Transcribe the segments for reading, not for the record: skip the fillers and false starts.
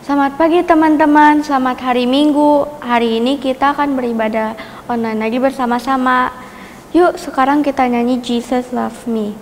Selamat pagi teman-teman, selamat hari Minggu. Hari ini kita akan beribadah online lagi bersama-sama. Yuk sekarang kita nyanyi Jesus Love Me.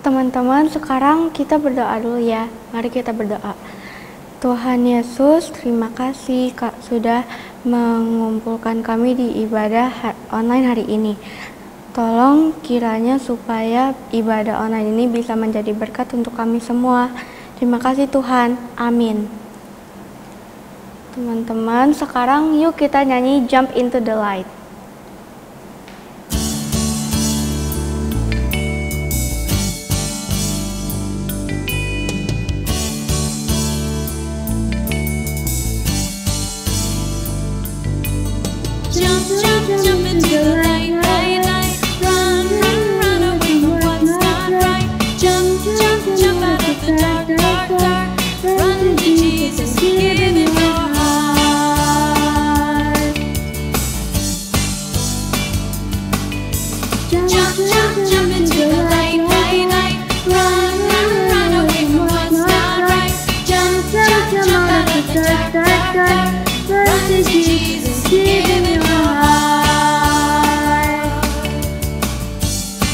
Teman-teman, sekarang kita berdoa dulu ya. Mari kita berdoa. Tuhan Yesus, terima kasih Kak sudah mengumpulkan kami di ibadah online hari ini. Tolong kiranya supaya ibadah online ini bisa menjadi berkat untuk kami semua. Terima kasih Tuhan. Amin. Teman-teman, sekarang yuk kita nyanyi Jump into the Light. Jump into the light, light, light. Run, run, run away from what's not right. Jump, jump, jump out of the dark, dark, dark. Run to Jesus, give Him your heart. Jump, jump, jump into the light, light, light. Run, run, run away from what's not right. Jump, jump, jump out of the dark, dark, dark. Run to Jesus, give Him your heart.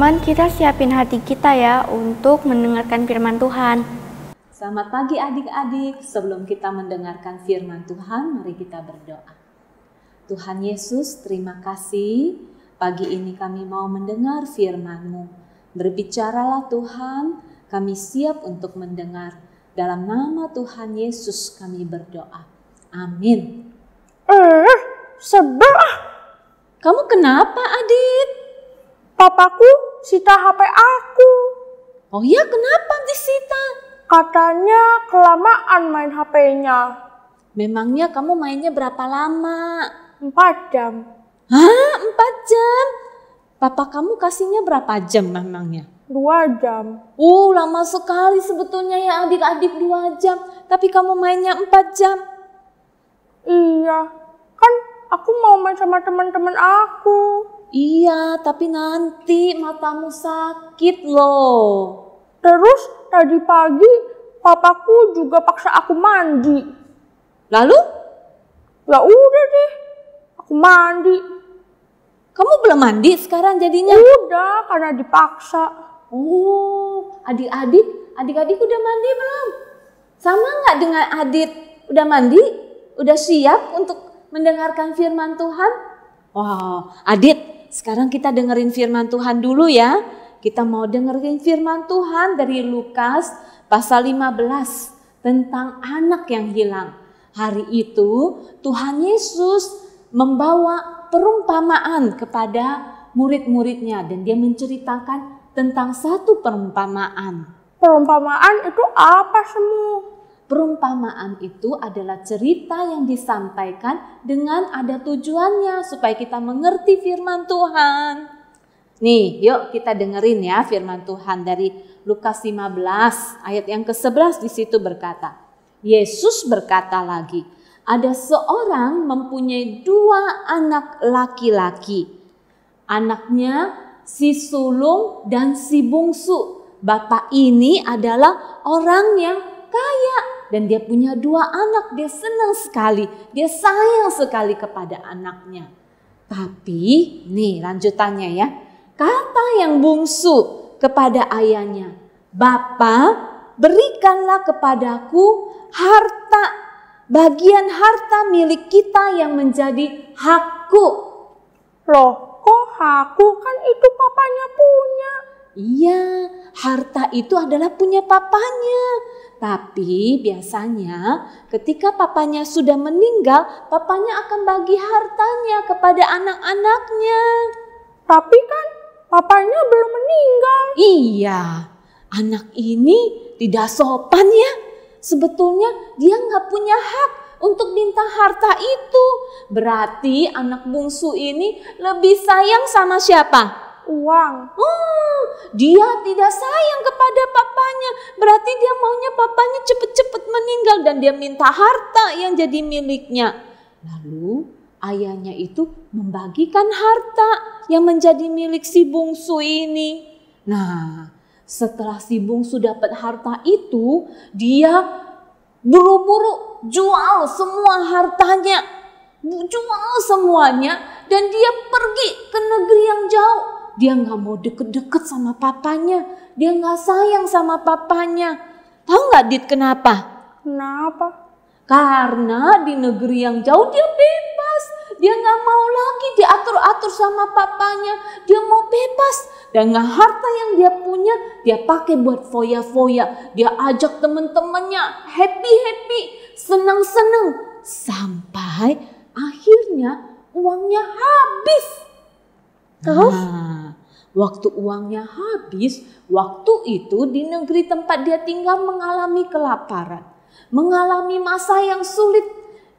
teman-teman, kita siapin hati kita ya untuk mendengarkan firman Tuhan. Selamat pagi adik-adik. Sebelum kita mendengarkan firman Tuhan, mari kita berdoa. Tuhan Yesus, terima kasih. Pagi ini kami mau mendengar firman-Mu. Berbicaralah Tuhan, kami siap untuk mendengar. Dalam nama Tuhan Yesus kami berdoa. Amin. Sebel ah. Kamu kenapa, Adit? Papaku sita HP aku. Oh ya, kenapa disita? Katanya kelamaan main HP-nya. Memangnya kamu mainnya berapa lama? 4 jam. Hah, 4 jam? Papa kamu kasihnya berapa jam memangnya? 2 jam. Lama sekali sebetulnya ya adik-adik, 2 jam. Tapi kamu mainnya 4 jam. Iya, kan aku mau main sama teman-teman aku. Iya, tapi nanti matamu sakit loh. Terus tadi pagi papaku juga paksa aku mandi. Lalu? Ya udah deh, aku mandi. Kamu belum mandi sekarang jadinya? Udah, karena dipaksa. Adik-adik udah mandi belum? Sama nggak dengan Adit? Udah mandi? Udah siap untuk mendengarkan firman Tuhan? Wow, Adit, sekarang kita dengerin firman Tuhan dulu ya. Kita mau dengerin firman Tuhan dari Lukas pasal 15 tentang anak yang hilang. Hari itu Tuhan Yesus membawa perumpamaan kepada murid-muridnya dan dia menceritakan tentang satu perumpamaan. Perumpamaan itu apa semua? Perumpamaan itu adalah cerita yang disampaikan dengan ada tujuannya supaya kita mengerti firman Tuhan. Nih, yuk kita dengerin ya firman Tuhan dari Lukas 15 ayat yang ke-11 di situ berkata, Yesus berkata lagi, ada seorang mempunyai 2 anak laki-laki. Anaknya si sulung dan si bungsu. Bapak ini adalah orang yang kaya dan dia punya 2 anak. Dia senang sekali, dia sayang sekali kepada anaknya. Tapi nih lanjutannya ya. Kata yang bungsu kepada ayahnya, "Bapa, berikanlah kepadaku harta, bagian harta milik kita yang menjadi hakku." Loh, kok hakku? Kan itu papanya punya. Iya, harta itu adalah punya papanya. Tapi biasanya ketika papanya sudah meninggal, papanya akan bagi hartanya kepada anak-anaknya. Tapi kan papanya belum meninggal. Iya, anak ini tidak sopan ya. Sebetulnya dia nggak punya hak untuk minta harta itu. Berarti anak bungsu ini lebih sayang sama siapa? Uang. Dia tidak sayang kepada papanya. Berarti dia maunya papanya cepet-cepet meninggal dan dia minta harta yang jadi miliknya. Lalu ayahnya itu membagikan harta yang menjadi milik si bungsu ini. Nah, setelah si bungsu dapat harta itu, dia buru-buru jual semua hartanya. Jual semuanya dan dia pergi ke negeri yang jauh. Dia gak mau deket-deket sama papanya. Dia gak sayang sama papanya. Tahu gak Dit kenapa? Kenapa? Karena di negeri yang jauh dia bebas. Dia gak mau lagi diatur-atur sama papanya. Dia mau bebas. Dengan harta yang dia punya, dia pakai buat foya-foya. Dia ajak teman-temannya happy-happy, senang-senang. Sampai akhirnya uangnya habis. Terus? Nah, waktu uangnya habis, waktu itu di negeri tempat dia tinggal mengalami kelaparan. Mengalami masa yang sulit.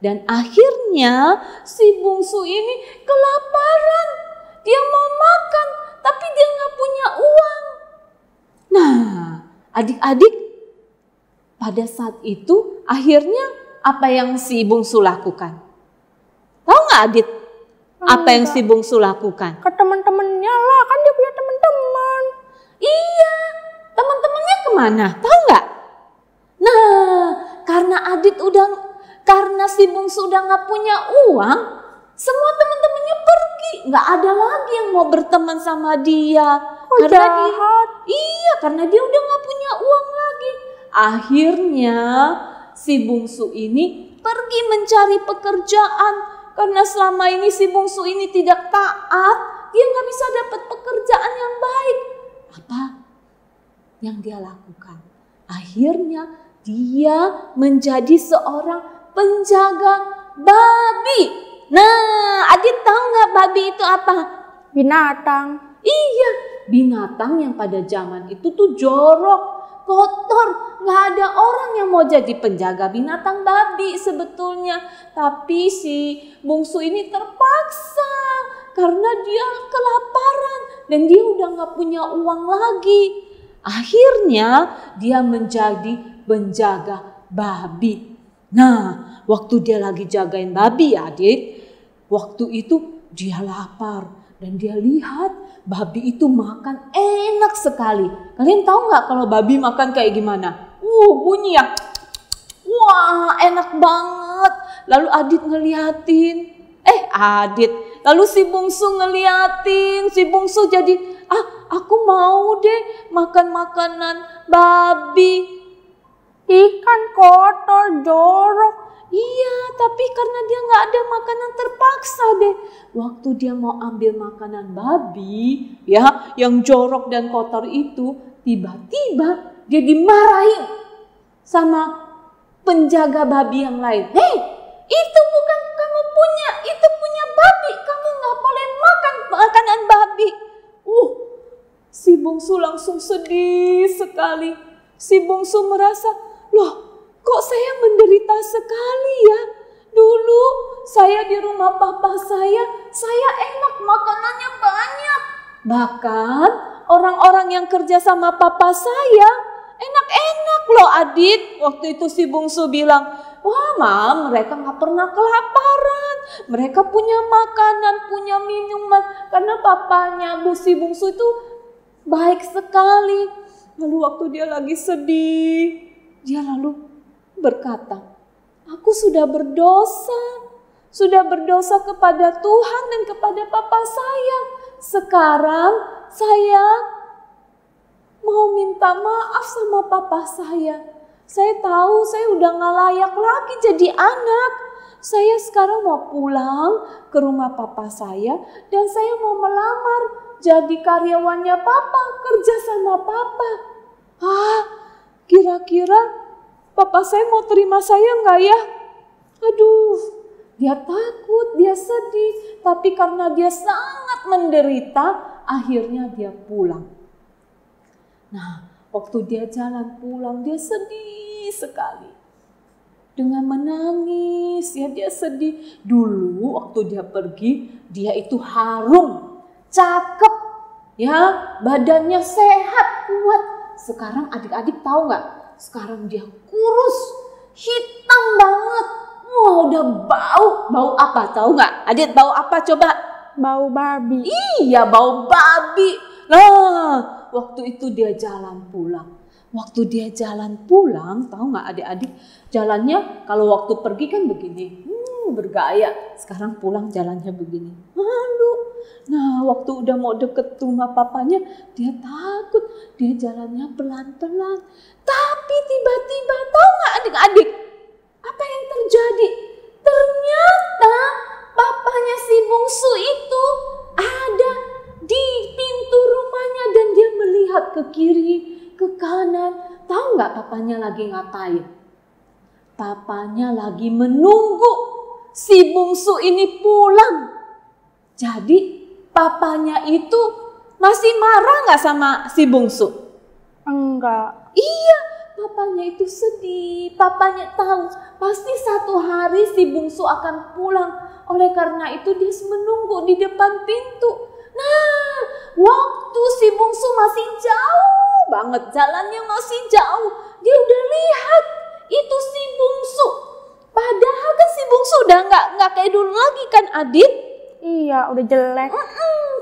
Dan akhirnya si bungsu ini kelaparan. Dia mau makan, tapi dia gak punya uang. Nah, adik-adik, pada saat itu akhirnya apa yang si bungsu lakukan? Tahu gak Adit? Apa yang si bungsu lakukan? Ke teman-temannya lah, kan dia punya teman-teman. Iya, teman-temannya kemana? Tahu nggak? Nah, karena si bungsu udah nggak punya uang, semua teman-temannya pergi, nggak ada lagi yang mau berteman sama dia. karena jahat. karena dia udah gak punya uang lagi. Akhirnya si bungsu ini pergi mencari pekerjaan. Karena selama ini si bungsu ini tidak taat, dia gak bisa dapat pekerjaan yang baik. Apa yang dia lakukan? Akhirnya dia menjadi seorang penjaga babi. Nah, Adit tahu gak babi itu apa? Binatang. Iya, binatang yang pada zaman itu tuh jorok, kotor. Gak ada orang yang mau jadi penjaga binatang babi sebetulnya. Tapi si bungsu ini terpaksa karena dia kelaparan dan dia udah gak punya uang lagi. Akhirnya dia menjadi penjaga babi. Nah, waktu dia lagi jagain babi ya Adit, waktu itu dia lapar dan dia lihat babi itu makan enak sekali. Kalian tahu nggak kalau babi makan kayak gimana? Bunyi ya. Wah, enak banget. Lalu Adit ngeliatin. Lalu si bungsu ngeliatin. Si bungsu jadi, aku mau deh makan makanan babi. Ikan kotor, jorok. Iya, tapi karena dia nggak ada makanan terpaksa deh. Waktu dia mau ambil makanan babi, ya, yang jorok dan kotor itu, tiba-tiba dia dimarahin sama penjaga babi yang lain. Hei, itu bukan kamu punya, itu punya babi. Kamu nggak boleh makan makanan babi. Si bungsu langsung sedih sekali. Si bungsu merasa, loh, kok saya menderita sekali ya? Dulu saya di rumah papa saya enak, makanannya banyak. Bahkan orang-orang yang kerja sama papa saya enak-enak loh Adit. Waktu itu si bungsu bilang, wah Mam, mereka gak pernah kelaparan. Mereka punya makanan, punya minuman. Karena papanya si bungsu itu baik sekali. Lalu waktu dia lagi sedih, dia lalu berkata, aku sudah berdosa kepada Tuhan dan kepada papa saya. Sekarang saya mau minta maaf sama papa saya. Saya tahu saya udah gak layak lagi jadi anak. Saya sekarang mau pulang ke rumah papa saya dan saya mau melamar jadi karyawannya papa, kerja sama papa. Kira-kira papa saya mau terima saya enggak ya? Aduh, dia takut, dia sedih. Tapi karena dia sangat menderita, akhirnya dia pulang. Nah, waktu dia jalan pulang, dia sedih sekali. Dengan menangis, ya dia sedih. Dulu waktu dia pergi, dia itu harum, cakep, ya badannya sehat, kuat. Sekarang adik-adik tahu nggak? Sekarang dia kurus, hitam banget. Wah, udah bau apa? Tahu nggak? Adit, bau apa coba? Bau babi. Iya, bau babi. Nah, waktu itu dia jalan pulang. Waktu dia jalan pulang, tahu nggak adik-adik? Jalannya kalau waktu pergi kan begini, bergaya. Sekarang pulang jalannya begini, malu. Nah, waktu udah mau deket rumah papanya, dia takut. Dia jalannya pelan-pelan. Tapi tiba-tiba, tahu nggak adik-adik? Apa yang terjadi? Ternyata papanya si bungsu itu ada di pintu rumahnya dan dia melihat ke kiri, ke kanan. Tahu nggak papanya lagi ngapain? Papanya lagi menunggu si bungsu ini pulang. Jadi papanya itu masih marah nggak sama si bungsu? Enggak. Iya, papanya itu sedih. Papanya tahu pasti satu hari si bungsu akan pulang. Oleh karena itu dia menunggu di depan pintu. Nah, waktu si bungsu masih jauh banget, jalannya masih jauh, dia udah lihat itu si bungsu. Padahal kan si bungsu udah nggak kayak dulu lagi kan Adit? Iya, udah jelek.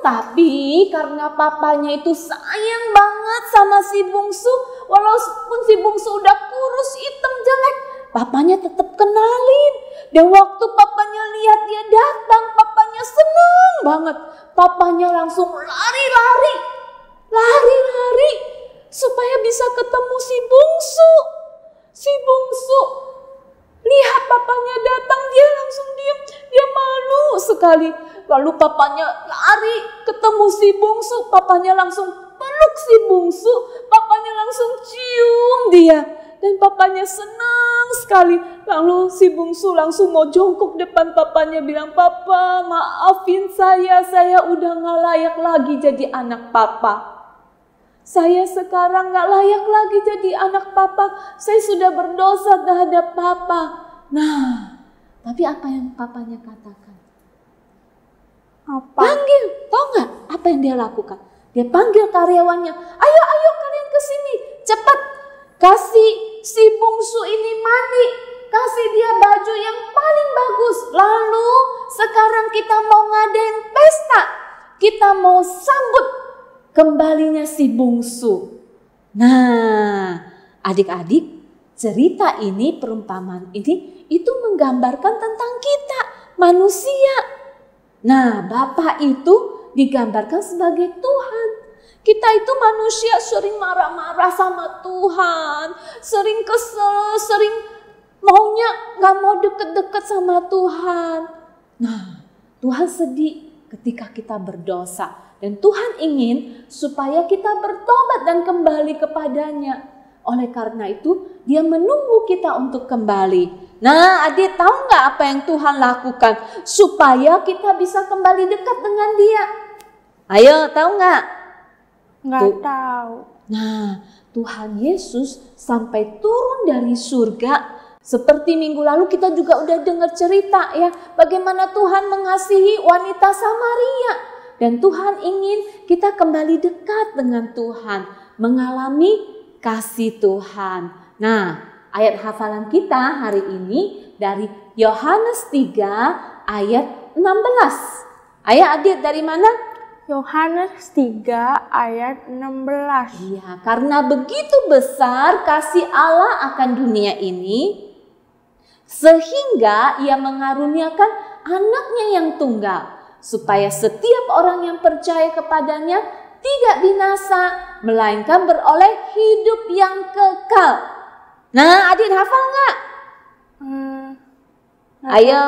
Tapi karena papanya itu sayang banget sama si bungsu, walaupun si bungsu udah kurus, hitam, jelek, papanya tetap kenalin. Dan waktu papanya lihat dia datang, papanya seneng banget. Papanya langsung lari-lari lari-lari supaya bisa ketemu si bungsu. Si bungsu lihat papanya datang, dia langsung diam, dia malu sekali. Lalu papanya lari ketemu si bungsu, papanya langsung peluk si bungsu, papanya langsung cium dia. Dan papanya senang sekali. Lalu si bungsu langsung mau jongkok depan papanya bilang, "Papa, maafin saya udah gak layak lagi jadi anak papa. Saya sekarang gak layak lagi jadi anak papa. Saya sudah berdosa terhadap papa." Nah, tapi apa yang papanya katakan? Apa? Panggil, tahu nggak apa yang dia lakukan? Dia panggil karyawannya, ayo kalian ke sini, cepat kasih si bungsu ini mandi, kasih dia baju yang paling bagus. Lalu sekarang kita mau ngadain pesta, kita mau sambut kembalinya si bungsu. Nah, adik-adik, cerita ini, perumpamaan ini itu menggambarkan tentang kita, manusia. Nah, Bapa itu digambarkan sebagai Tuhan. Kita itu manusia sering marah-marah sama Tuhan, sering kesel, sering maunya gak mau deket-deket sama Tuhan. Nah, Tuhan sedih ketika kita berdosa. Dan Tuhan ingin supaya kita bertobat dan kembali kepadanya. Oleh karena itu, dia menunggu kita untuk kembali. Nah, adik tahu nggak apa yang Tuhan lakukan supaya kita bisa kembali dekat dengan dia? Ayo, tahu nggak? Nggak tahu. Nah, Tuhan Yesus sampai turun dari surga. Seperti minggu lalu kita juga udah dengar cerita ya, bagaimana Tuhan mengasihi wanita Samaria. Dan Tuhan ingin kita kembali dekat dengan Tuhan, mengalami kasih Tuhan. Nah, ayat hafalan kita hari ini dari Yohanes 3 ayat 16. Ayo adik, dari mana? Yohanes 3 ayat 16. Iya, karena begitu besar kasih Allah akan dunia ini, sehingga ia mengaruniakan anaknya yang tunggal, supaya setiap orang yang percaya kepadanya tidak binasa, melainkan beroleh hidup yang kekal. Nah, adik hafal nggak? Ayo,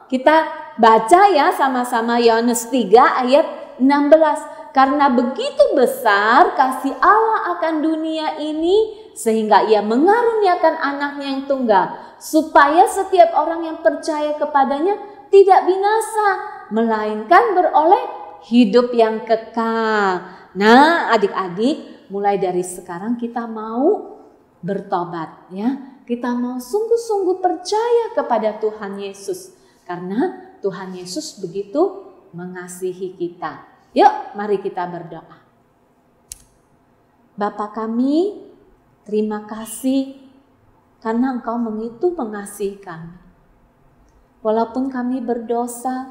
kita baca ya sama-sama Yohanes 3 ayat 16. Karena begitu besar kasih Allah akan dunia ini, sehingga ia mengaruniakan anaknya yang tunggal, supaya setiap orang yang percaya kepadanya tidak binasa, melainkan beroleh hidup yang kekal. Nah, adik-adik, mulai dari sekarang kita mau bertobat ya. Kita mau sungguh-sungguh percaya kepada Tuhan Yesus, karena Tuhan Yesus begitu mengasihi kita. Yuk, mari kita berdoa. Bapa kami, terima kasih karena Engkau begitu mengasihi kami. Walaupun kami berdosa,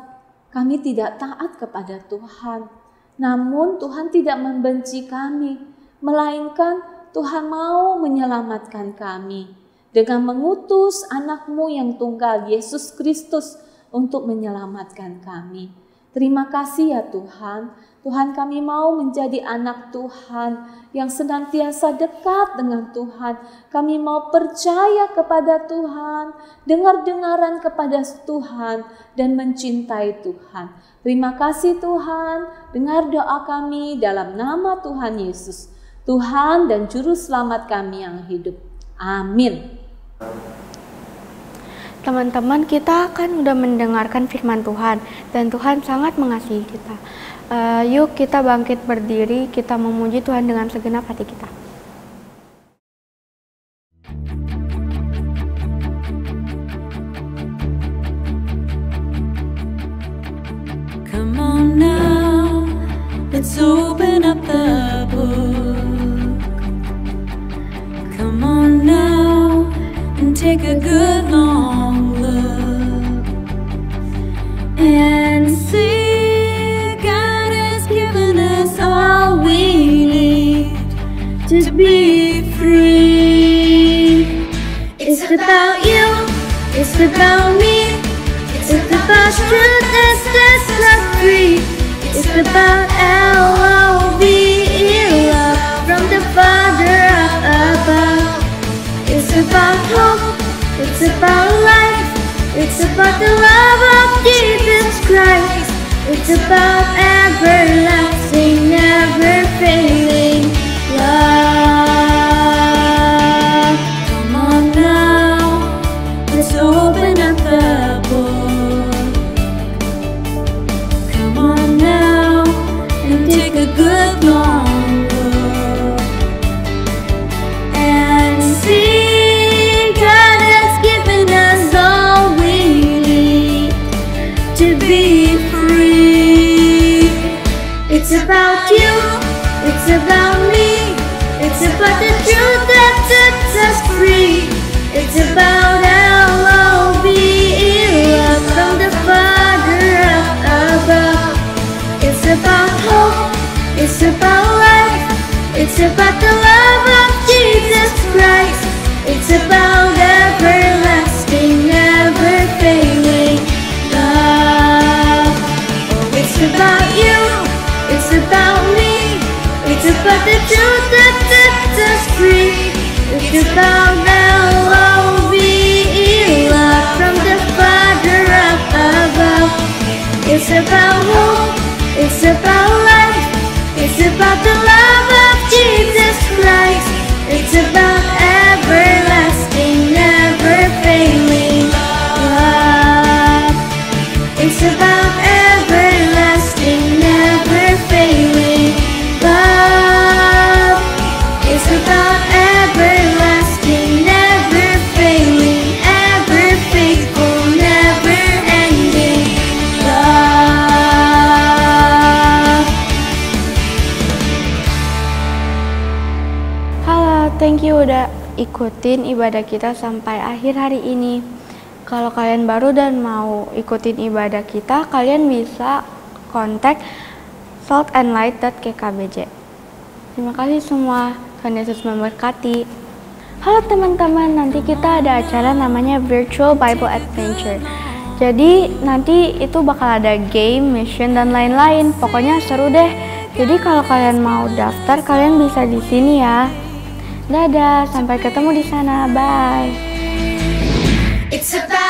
kami tidak taat kepada Tuhan. Namun Tuhan tidak membenci kami, melainkan Tuhan mau menyelamatkan kami dengan mengutus anak-Mu yang tunggal, Yesus Kristus, untuk menyelamatkan kami. Terima kasih ya Tuhan. Tuhan, kami mau menjadi anak Tuhan yang senantiasa dekat dengan Tuhan. Kami mau percaya kepada Tuhan, dengar-dengaran kepada Tuhan, dan mencintai Tuhan. Terima kasih Tuhan, dengar doa kami dalam nama Tuhan Yesus, Tuhan dan Juru Selamat kami yang hidup. Amin. Teman-teman, kita akan udah mendengarkan firman Tuhan dan Tuhan sangat mengasihi kita. Yuk kita bangkit berdiri, kita memuji Tuhan dengan segenap hati kita. Come on now, let's open up the book. Come on now and take a good long look and see God has given us all we need to be free. It's about you, it's about me, it's about truth that sets us free. It's about L-O-V-E. Father up above. It's about hope, it's about life, it's about the love of Jesus Christ. It's about everlasting, never failing love. Come on now, let's open up the book. Come on now, and take a good long look and see God has given us all we need to be free. It's about you, it's about me, it's about the truth that sets us free. It's about L-O-V-E, love from the Father up above. It's about hope, it's about life, it's about the love of Jesus Christ. It's about everlasting, never failing love. Oh, it's about you, it's about me, it's about the truth that sets us free. It's about L-O-V-E, love from the Father up above. It's about hope, it's about life, it's about the love of Jesus Christ. It's about everlasting, never failing love. It's about everlasting, never failing love. It's about everlasting, never failing, ever faithful, never ending love. Halo, thank you udah ikutin ibadah kita sampai akhir hari ini. Kalau kalian baru dan mau ikutin ibadah kita, kalian bisa kontak saltandlight.kkbj. Terima kasih semua, Tuhan Yesus memberkati. Halo teman-teman, nanti kita ada acara namanya Virtual Bible Adventure. Jadi nanti itu bakal ada game, mission, dan lain-lain. Pokoknya seru deh. Jadi kalau kalian mau daftar, kalian bisa di sini ya. Dadah, sampai ketemu di sana. Bye. It's about